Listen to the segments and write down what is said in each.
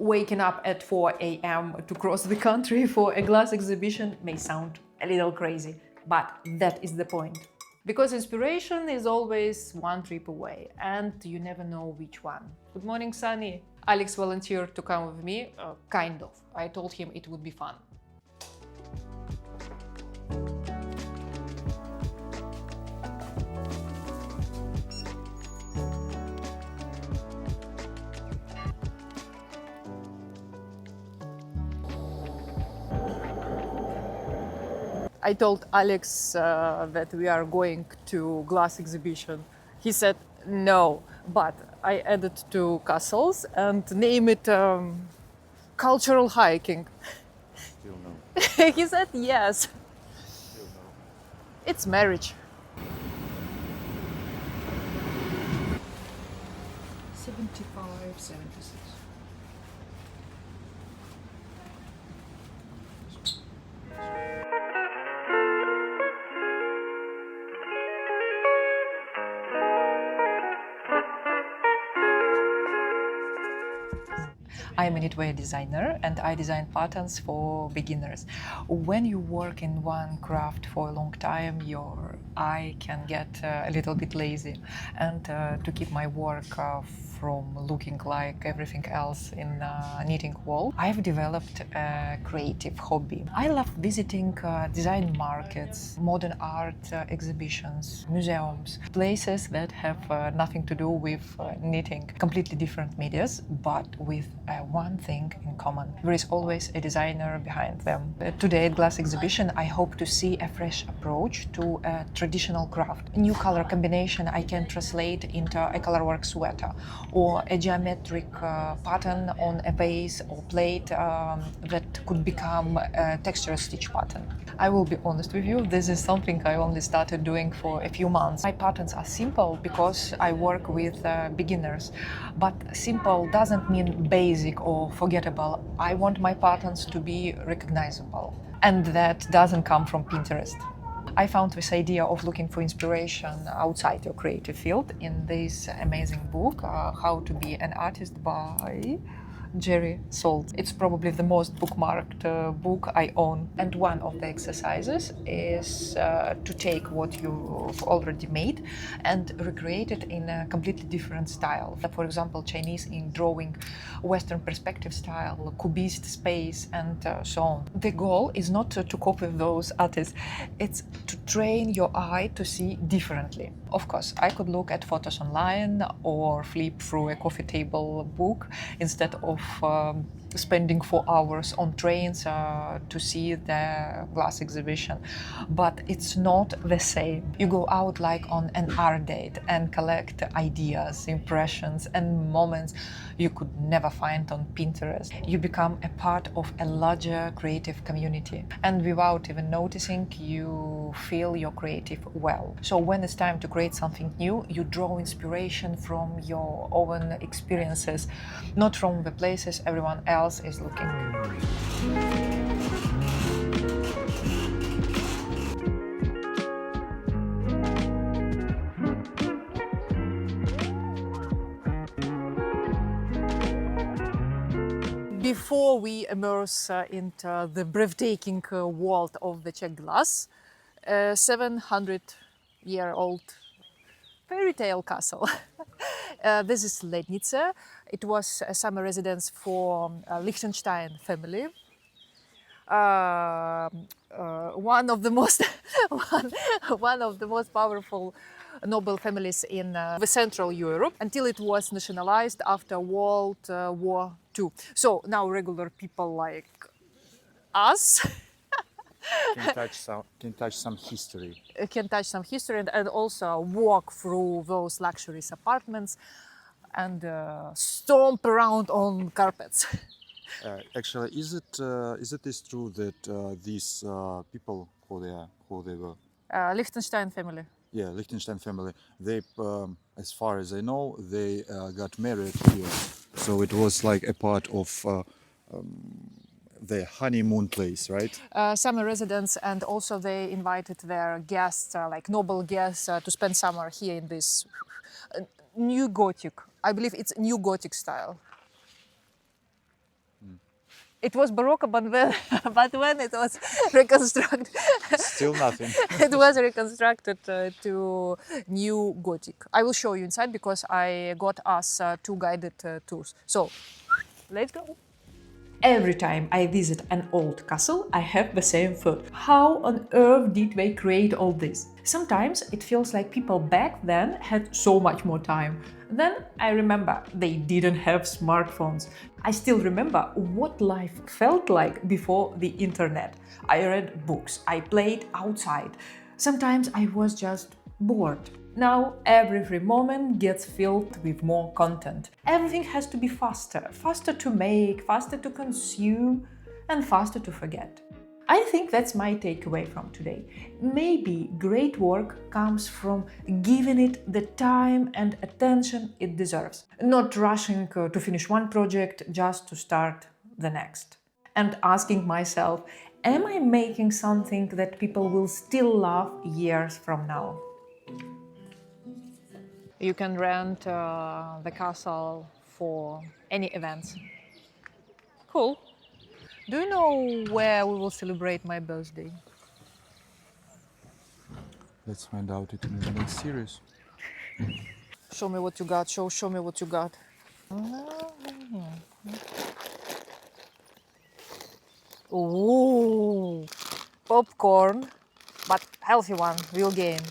waking up at 4 a.m. to cross the country for a glass exhibition may sound a little crazy, but that is the point. Because inspiration is always one trip away, and you never know which one. Good morning, Sunny. Alex volunteered to come with me, kind of. I told him it would be fun. I told Alex that we are going to glass exhibition. He said no, but I added two castles and name it cultural hiking. Still no. He said yes. Still no. It's marriage. 75, 76. I'm a knitwear designer and I design patterns for beginners. When you work in one craft for a long time, your eye can get a little bit lazy. And to keep my work from looking like everything else in knitting wall, I've developed a creative hobby. I love visiting design markets, modern art exhibitions, museums, places that have nothing to do with knitting, completely different medias, but with one thing in common. There is always a designer behind them. Today at Glass Exhibition, I hope to see a fresh approach to a traditional craft. A new color combination I can translate into a colorwork sweater or a geometric pattern on a vase or plate that could become a texture stitch pattern. I will be honest with you, this is something I only started doing for a few months. My patterns are simple because I work with beginners, but simple doesn't mean basic or forgettable. I want my patterns to be recognizable, and that doesn't come from Pinterest. I found this idea of looking for inspiration outside your creative field in this amazing book, How to Be an Artist by Jerry Saltz. It's probably the most bookmarked book I own. And one of the exercises is to take what you've already made and recreate it in a completely different style. For example, Chinese ink drawing, Western perspective style, Cubist space, and so on. The goal is not to copy those artists, it's to train your eye to see differently. Of course, I could look at photos online or flip through a coffee table book instead of spending 4 hours on trains to see the glass exhibition. But it's not the same. You go out like on an art date and collect ideas, impressions, and moments you could never find on Pinterest. You become a part of a larger creative community. And without even noticing, you feel your creative well. So when it's time to create something new, you draw inspiration from your own experiences, not from the places everyone else is looking. Before we immerse into the breathtaking world of the Czech glass, a 700-year-old fairy tale castle. This is Lednice. It was a summer residence for Liechtenstein family. One of the most one of the most powerful noble families in the Central Europe until it was nationalized after World War II. So now regular people like us Can touch some history. can touch some history and also walk through those luxurious apartments and stomp around on carpets. Actually, is it true that these people who they were? Liechtenstein family. Yeah, Liechtenstein family. They, as far as I know, they got married here. So it was like a part of their honeymoon place, right? Summer residence, and also they invited their guests, like noble guests, to spend summer here in this new Gothic. I believe it's new Gothic style. It was Baroque, but when it was reconstructed, Still nothing. it was reconstructed to new Gothic. I will show you inside because I got us 2 guided tours. So, let's go. Every time I visit an old castle, I have the same thought. How on earth did they create all this? Sometimes it feels like people back then had so much more time. Then I remember they didn't have smartphones. I still remember what life felt like before the internet. I read books, I played outside. Sometimes I was just bored. Now every moment gets filled with more content. Everything has to be faster, faster to make, faster to consume, and faster to forget. I think that's my takeaway from today. Maybe great work comes from giving it the time and attention it deserves, not rushing to finish one project just to start the next. And asking myself, am I making something that people will still love years from now? You can rent the castle for any events. Cool. Do you know where we will celebrate my birthday? Let's find out it in the next series. Show me what you got. Show me what you got. Ooh, popcorn, but healthy one, real game.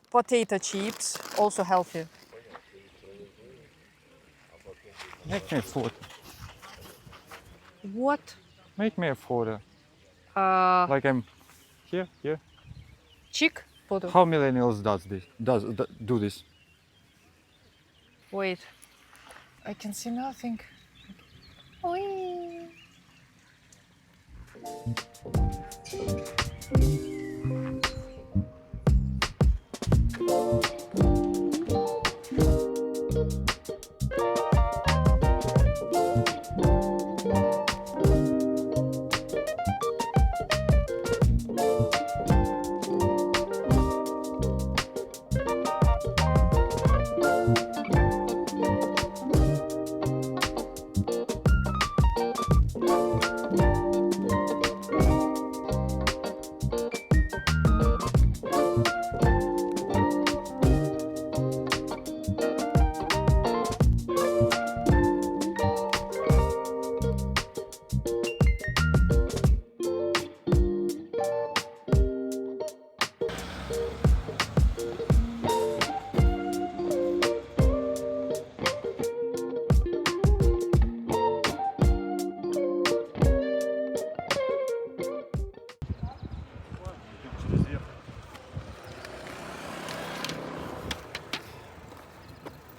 Potato chips, also healthy. Make me a photo. What? Make me a photo. Like I'm here. Chick photo. How millennials do this? Wait, I can see nothing. Oi.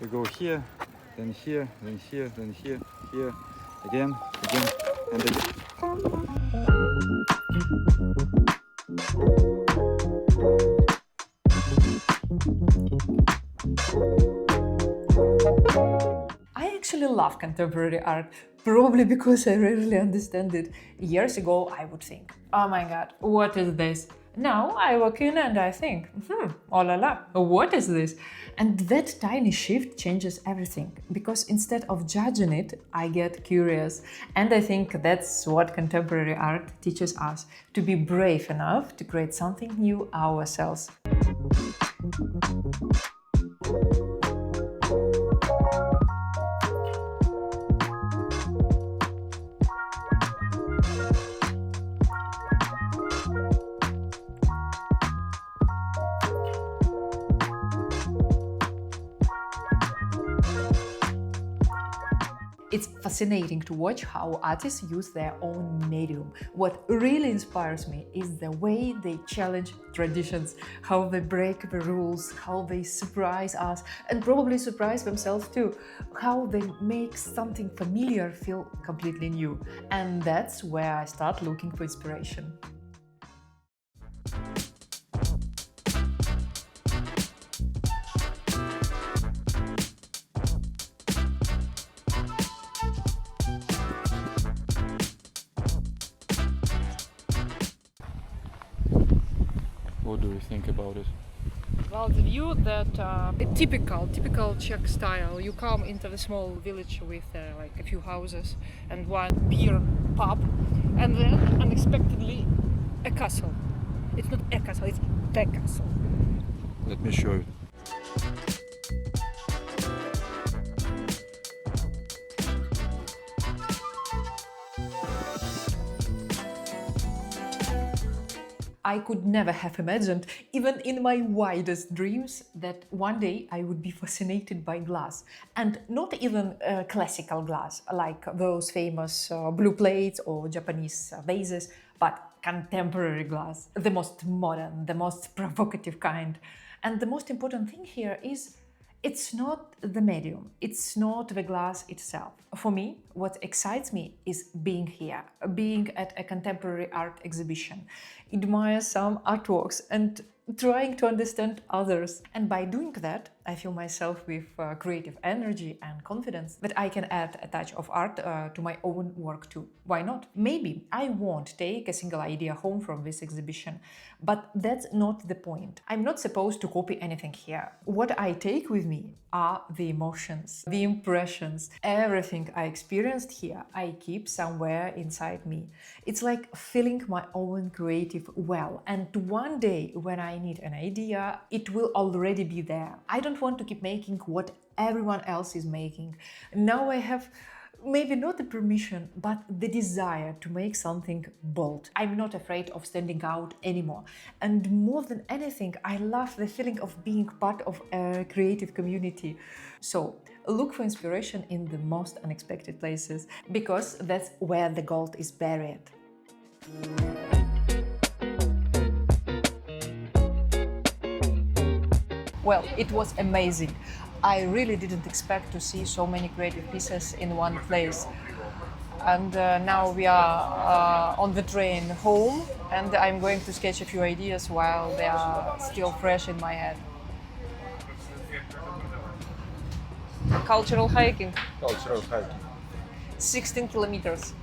You go here, then here, then here, then here, here, again, and again. I actually love contemporary art, probably because I rarely understand it. Years ago, I would think, oh my god, what is this? Now I walk in and I think, oh la la, what is this? And that tiny shift changes everything, because instead of judging it, I get curious. And I think that's what contemporary art teaches us, to be brave enough to create something new ourselves. It's fascinating to watch how artists use their own medium. What really inspires me is the way they challenge traditions, how they break the rules, how they surprise us and probably surprise themselves too, how they make something familiar feel completely new. And that's where I start looking for inspiration. What do you think about it? Well, the view that a typical Czech style. You come into the small village with like a few houses and one beer pub, and then unexpectedly a castle. It's not a castle; it's the castle. Let me show you. I could never have imagined, even in my wildest dreams, that one day I would be fascinated by glass. And not even classical glass, like those famous blue plates or Japanese vases, but contemporary glass, the most modern, the most provocative kind. And the most important thing here is it's not the medium, it's not the glass itself. For me, what excites me is being here, being at a contemporary art exhibition, admire some artworks and trying to understand others. And by doing that, I feel myself with creative energy and confidence that I can add a touch of art to my own work too. Why not? Maybe I won't take a single idea home from this exhibition, but that's not the point. I'm not supposed to copy anything here. What I take with me are the emotions, the impressions, everything I experienced here, I keep somewhere inside me. It's like filling my own creative well, and one day when I need an idea, it will already be there. I don't want to keep making what everyone else is making. Now I have maybe not the permission, but the desire to make something bold. I'm not afraid of standing out anymore. And more than anything, I love the feeling of being part of a creative community. So look for inspiration in the most unexpected places, because that's where the gold is buried. Well, it was amazing. I really didn't expect to see so many creative pieces in one place. And now we are on the train home, and I'm going to sketch a few ideas while they are still fresh in my head. Cultural hiking, Cultural hiking. 16 kilometers.